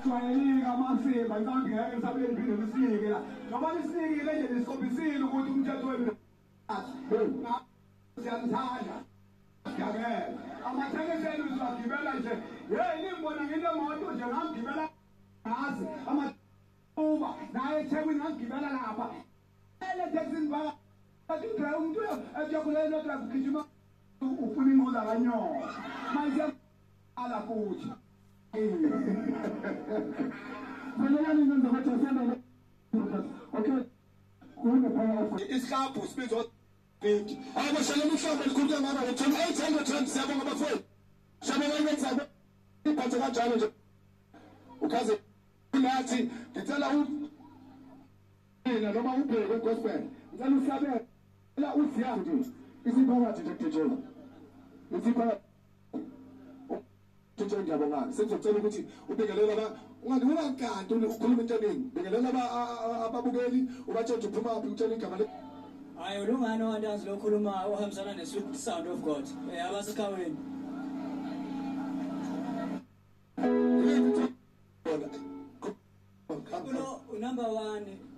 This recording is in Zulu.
jwayeleka amasiko inkambi ngeke sabele iphinde lisinike la ngoba lisinike nje lisikhombisile ukuthi umthetho wenu siyathanda ngeke amathekisi enu sizagibela nje hey nimbona ngile moto nje ngangibela ngazi uba naye eThekwini ngangibela lapha ele taxini baka athi drive umuntu ejabulela lo drive gijima ufuna inqola kanyona manje ala futhi okay isikhabu sibizwa big abashayela umhlaba likhulu ngaba uthola 800 rand siyabonga bafowethu shabe bayenza iphathe kanjalo nje ukaze nathi ngicela noma ubheke gospel ngicela uhlabela uziya nje isiphakathi nje kujejela isiphakathi nje ngiyabonga sengizocela ukuthi ubekelela ungakanti ukhuluma into eningi bekelela ababukeli ubatshela uphuma uphi utshela igama le hayi ulungani wandazi lokhuluma ohambisana ne-sweet sound of God abasekhaweni number 1